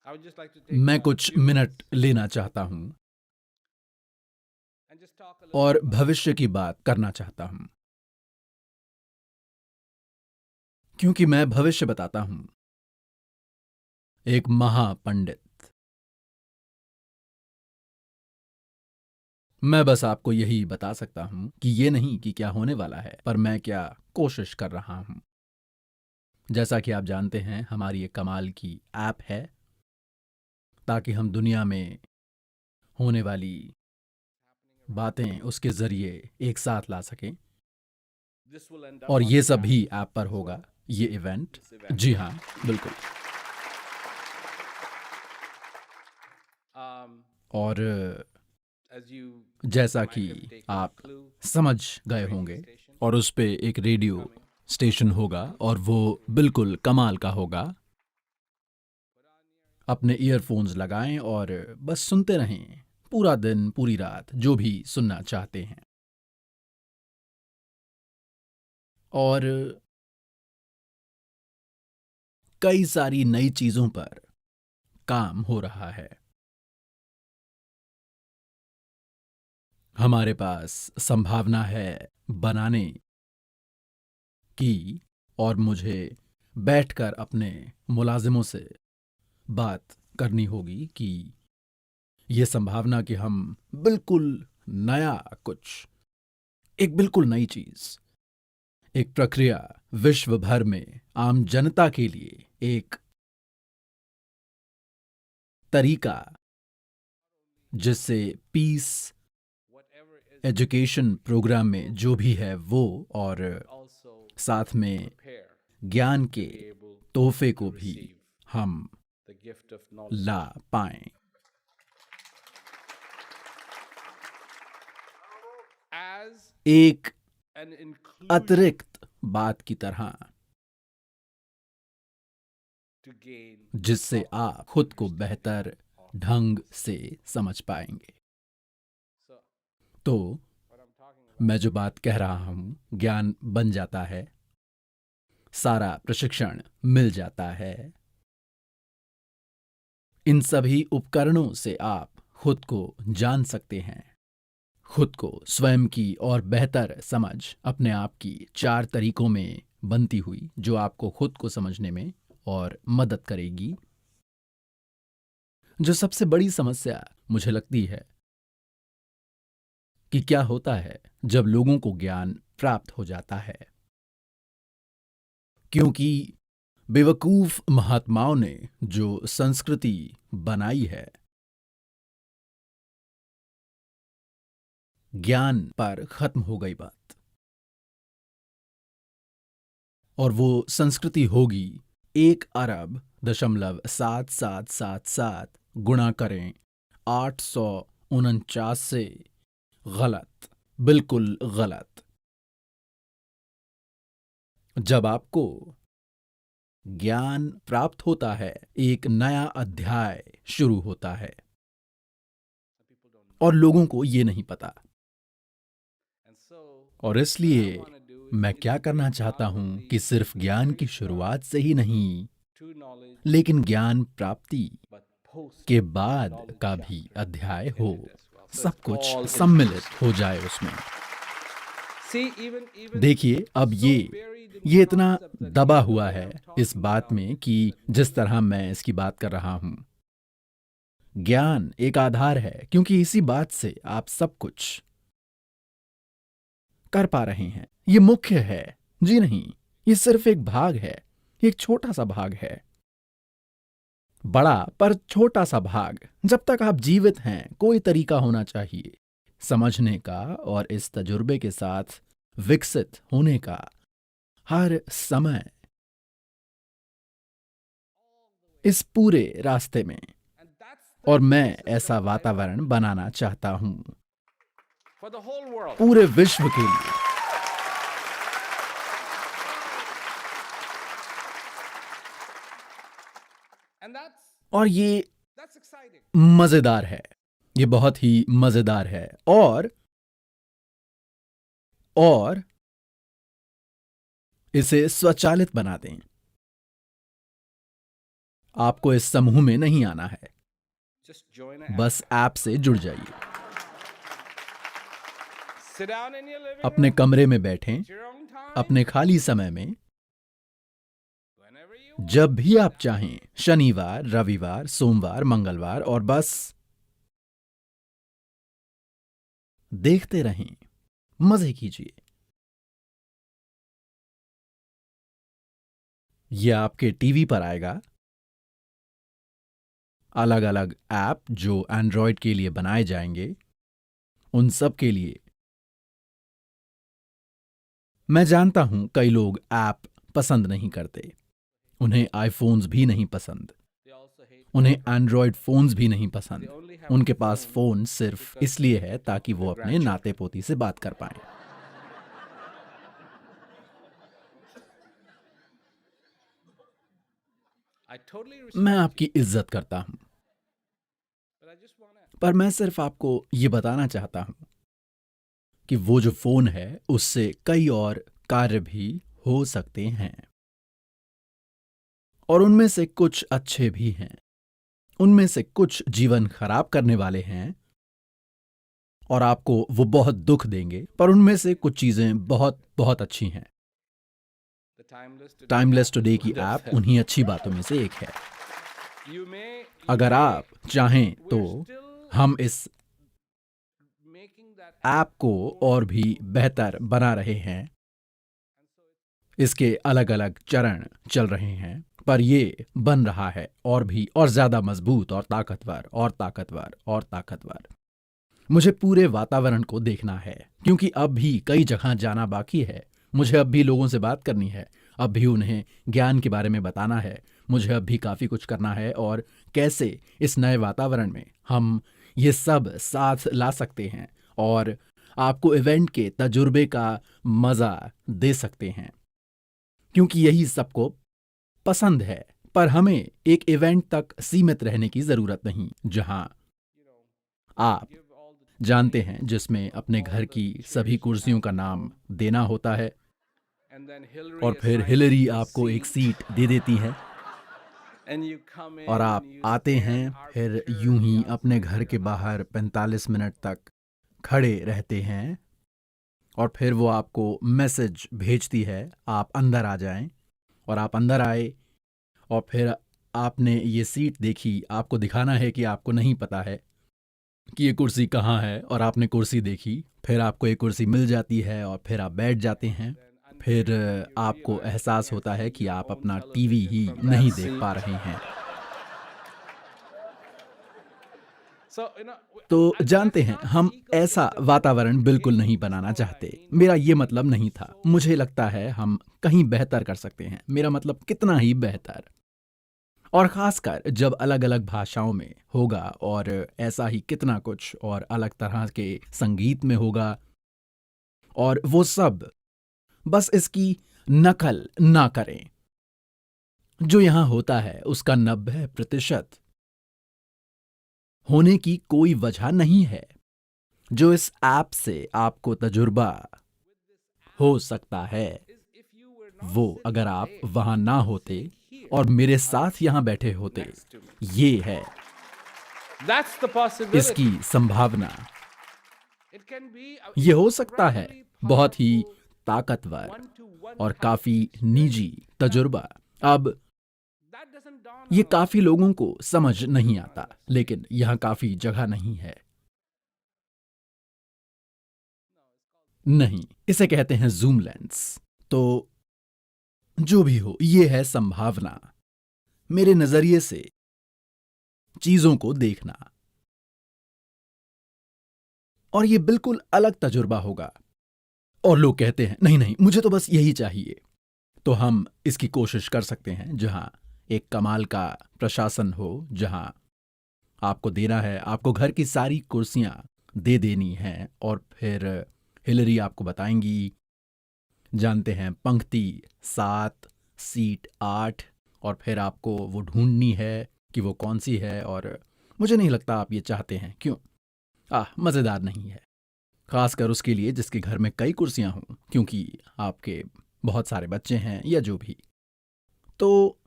मैं कुछ मिनट लेना चाहता हूं और भविष्य की बात करना चाहता हूं, क्योंकि मैं भविष्य बताता हूं। एक महापंडित। मैं बस आपको यही बता सकता हूं कि ये नहीं कि क्या होने वाला है, पर मैं क्या कोशिश कर रहा हूं। जैसा कि आप जानते हैं, हमारी एक कमाल की ऐप है ताकि हम दुनिया में होने वाली बातें उसके जरिए एक साथ ला सकें, और ये सब भी ऐप पर होगा, ये इवेंट। जी हाँ, बिल्कुल। और जैसा कि आप समझ गए होंगे, और उस पे एक रेडियो स्टेशन होगा और वो बिल्कुल कमाल का होगा। अपने ईयरफोन्स लगाएं और बस सुनते रहें, पूरा दिन पूरी रात, जो भी सुनना चाहते हैं। और कई सारी नई चीजों पर काम हो रहा है। हमारे पास संभावना है बनाने की, और मुझे बैठकर अपने मुलाजिमों से बात करनी होगी कि ये संभावना कि हम बिल्कुल नया कुछ, एक बिल्कुल नई चीज, एक प्रक्रिया विश्व भर में आम जनता के लिए एक तरीका, जिससे पीस एजुकेशन प्रोग्राम में जो भी है वो, और साथ में ज्ञान के तोहफे को भी हम ला पाएं। एक अतिरिक्त बात की तरह, जिससे आप खुद को बेहतर ढंग से समझ पाएंगे। तो मैं जो बात कह रहा हूं, ज्ञान बन जाता है, सारा प्रशिक्षण मिल जाता है। इन सभी उपकरणों से आप खुद को जान सकते हैं, खुद को स्वयं की और बेहतर समझ अपने आप की 4 तरीकों में बनती हुई, जो आपको खुद को समझने में और मदद करेगी। जो सबसे बड़ी समस्या मुझे लगती है कि क्या होता है जब लोगों को ज्ञान प्राप्त हो जाता है, क्योंकि बेवकूफ महात्माओं ने जो संस्कृति बनाई है, ज्ञान पर खत्म हो गई बात। और वो संस्कृति होगी 1 अरब.7777 गुणा करें 849 से। गलत, बिल्कुल गलत। जब आपको ज्ञान प्राप्त होता है, एक नया अध्याय शुरू होता है, और लोगों को ये नहीं पता। और इसलिए मैं क्या करना चाहता हूं कि सिर्फ ज्ञान की शुरुआत से ही नहीं, लेकिन ज्ञान प्राप्ति के बाद का भी अध्याय हो, सब कुछ सम्मिलित हो जाए उसमें। देखिए, अब ये इतना दबा हुआ है इस बात में कि जिस तरह मैं इसकी बात कर रहा हूं, ज्ञान एक आधार है, क्योंकि इसी बात से आप सब कुछ कर पा रहे हैं। ये मुख्य है, जी नहीं, ये सिर्फ एक भाग है, एक छोटा सा भाग है, बड़ा पर छोटा सा भाग। जब तक आप जीवित हैं, कोई तरीका होना चाहिए समझने का, और इस तजुर्बे के साथ विकसित होने का हर समय, इस पूरे रास्ते में। और मैं ऐसा वातावरण बनाना चाहता हूं पूरे विश्व के लिए। और ये मजेदार है, ये बहुत ही मजेदार है। और इसे स्वचालित बना दें। आपको इस समूह में नहीं आना है, Just join an app. बस ऐप से जुड़ जाइए। Sit down in your living अपने room. कमरे में बैठें, At your own time. अपने खाली समय में, Whenever you want. जब भी आप चाहें, शनिवार, रविवार, सोमवार, मंगलवार, और बस देखते रहें, मजे कीजिए। यह आपके टीवी पर आएगा। अलग अलग ऐप जो एंड्रॉयड के लिए बनाए जाएंगे, उन सब के लिए। मैं जानता हूं कई लोग ऐप पसंद नहीं करते, उन्हें आईफोन्स भी नहीं पसंद, They also hate. उन्हें एंड्रॉयड फोन्स भी नहीं पसंद। They only have उनके a पास phone फोन सिर्फ इसलिए है ताकि वो अपने grandchildren. नाते पोती से बात कर पाएं। I totally respect मैं you, आपकी इज्जत करता हूं, but I just want to. पर मैं सिर्फ आपको ये बताना चाहता हूं कि वो जो फोन है उससे कई और कार्य भी हो सकते हैं, और उनमें से कुछ अच्छे भी हैं, उनमें से कुछ जीवन खराब करने वाले हैं और आपको वो बहुत दुख देंगे, पर उनमें से कुछ चीजें बहुत बहुत अच्छी हैं। The टाइमलेस टुडे की does ऐप that. उन्हीं अच्छी बातों में से एक है। You may. अगर आप चाहें तो We're still हम इस making that ऐप को और भी बेहतर बना रहे हैं। इसके अलग अलग चरण चल रहे हैं, पर ये बन रहा है और भी और ज्यादा मजबूत और ताकतवर और ताकतवर और ताकतवर। मुझे पूरे वातावरण को देखना है, क्योंकि अब भी कई जगह जाना बाकी है। मुझे अब भी लोगों से बात करनी है, अब भी उन्हें ज्ञान के बारे में बताना है। मुझे अब भी काफी कुछ करना है, और कैसे इस नए वातावरण में हम ये सब साथ ला सकते हैं और आपको इवेंट के तजुर्बे का मजा दे सकते हैं, क्योंकि यही सबको पसंद है। पर हमें एक इवेंट तक सीमित रहने की जरूरत नहीं, जहां आप give all the जानते हैं, जिसमें अपने घर की सभी कुर्सियों का नाम देना होता है, and then Hillary और फिर assigns हिलरी you a आपको एक seat, सीट दे देती है, and you come in और आप and you आते stand हैं, फिर यूं ही अपने घर के बाहर 45 मिनट तक खड़े रहते हैं, और फिर वो आपको मैसेज भेजती है आप अंदर आ जाएं, और आप अंदर आए, और फिर आपने ये सीट देखी। आपको दिखाना है कि आपको नहीं पता है कि ये कुर्सी कहाँ है, और आपने कुर्सी देखी, फिर आपको एक कुर्सी मिल जाती है, और फिर आप बैठ जाते हैं। फिर आपको एहसास होता है कि आप अपना टीवी ही नहीं देख पा रहे हैं। So, you know, तो and जानते that's हैं, not हम the ऐसा ecosystem वातावरण we बिल्कुल create. नहीं That's banana not what I चाहते। mean. मेरा ये मतलब नहीं था। मुझे लगता है हम कहीं बेहतर कर सकते हैं। मेरा मतलब कितना ही बेहतर, और खासकर जब अलग अलग भाषाओं में होगा, और ऐसा ही कितना कुछ और अलग तरह के संगीत में होगा, और वो सब बस इसकी नकल ना करें। जो यहां होता है उसका 90% होने की कोई वजह नहीं है। जो इस ऐप से आपको तजुर्बा हो सकता है, Is if you were not वो sitting अगर आप there, वहां ना होते here, और मेरे साथ यहां बैठे होते, next to me. ये है That's the possibility. इसकी संभावना। It can be a ये हो सकता है incredibly बहुत ही powerful ताकतवर one-to-one और kind काफी of experience. निजी तजुर्बा। अब That doesn't dawn ये on a काफी लोगों को समझ नहीं आता, लेकिन यहां काफी जगह नहीं है। नहीं, इसे कहते हैं जूम लेंस। तो जो भी हो, ये है संभावना, मेरे नजरिए से चीजों को देखना, और ये बिल्कुल अलग तजुर्बा होगा। और लोग कहते हैं नहीं नहीं, मुझे तो बस यही चाहिए। तो हम इसकी कोशिश कर सकते हैं, जहां एक कमाल का प्रशासन हो, जहां आपको देना है, आपको घर की सारी कुर्सियां दे देनी हैं, और फिर हिलरी आपको बताएंगी, जानते हैं, पंक्ति 7, सीट 8, और फिर आपको वो ढूंढनी है कि वो कौन सी है। और मुझे नहीं लगता आप ये चाहते हैं। क्यों? मज़ेदार नहीं है, खासकर उसके लिए जिसके घर में कई कुर्सियां हों, क्योंकि आपके बहुत सारे बच्चे हैं या जो भी। तो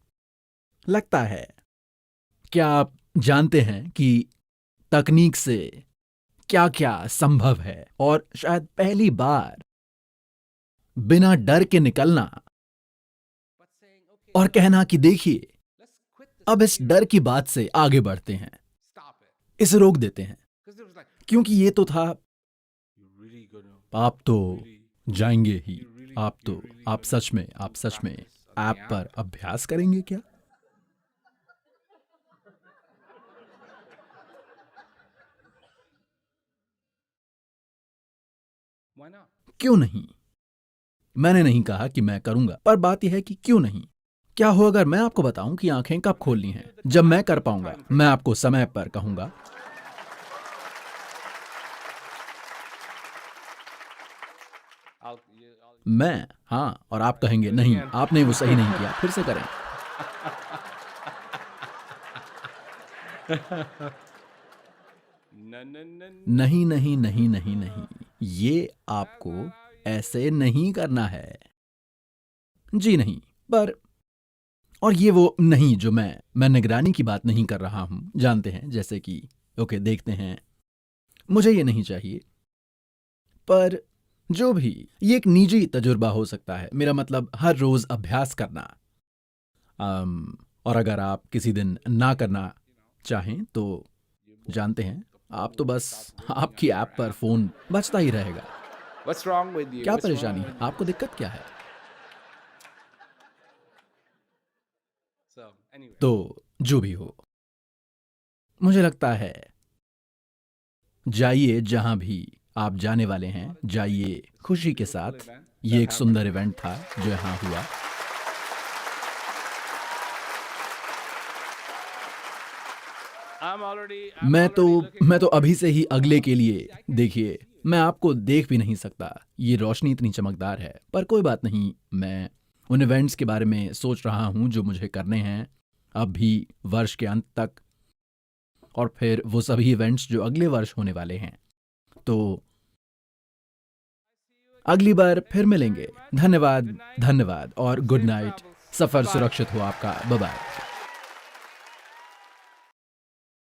लगता है क्या आप जानते हैं कि तकनीक से क्या क्या संभव है, और शायद पहली बार बिना डर के निकलना but saying, okay, और कहना कि देखिए let's quit this, अब इस डर की बात से आगे बढ़ते हैं, stop it. इसे रोक देते हैं, Because it was like, क्योंकि ये तो था you're really gonna, आप तो जाएंगे ही, you're really आप सच में ऐप पर अभ्यास करेंगे क्या? why not? क्यों नहीं? मैंने नहीं कहा कि मैं करूंगा, पर बात यह है कि क्यों नहीं? क्या हो अगर मैं आपको बताऊं कि आंखें कब खोलनी हैं? जब मैं कर पाऊंगा, मैं आपको समय पर कहूंगा। मैं, हाँ, और आप कहेंगे नहीं, आपने वो सही नहीं किया, फिर से करें। No, no, no, no. नहीं नहीं नहीं नहीं नहीं, ये आपको ऐसे नहीं करना है। जी नहीं, पर और ये वो नहीं जो मैं निगरानी की बात नहीं कर रहा हूं, जानते हैं, जैसे कि ओके देखते हैं, मुझे ये नहीं चाहिए, पर जो भी, ये एक निजी तजुर्बा हो सकता है, मेरा मतलब हर रोज अभ्यास करना। और अगर आप किसी दिन ना करना चाहें तो जानते हैं, आप तो बस आपकी ऐप पर फोन बजता ही रहेगा। What's wrong with you? क्या What's परेशानी wrong है? with you? आपको दिक्कत क्या है? So, anyway. तो जो भी हो, मुझे लगता है जाइए जहां भी आप जाने वाले हैं, जाइए खुशी के साथ। ये एक सुंदर इवेंट था जो यहां हुआ। मैं तो अभी से ही अगले के लिए, देखिए, मैं आपको देख भी नहीं सकता, ये रोशनी इतनी चमकदार है, पर कोई बात नहीं, मैं उन इवेंट्स के बारे में सोच रहा हूं जो मुझे करने हैं अब भी वर्ष के अंत तक, और फिर वो सभी इवेंट्स जो अगले वर्ष होने वाले हैं। तो अगली बार फिर मिलेंगे। धन्यवाद, धन्यवाद, और गुड नाइट। सफर सुरक्षित हो आपका। Bye bye.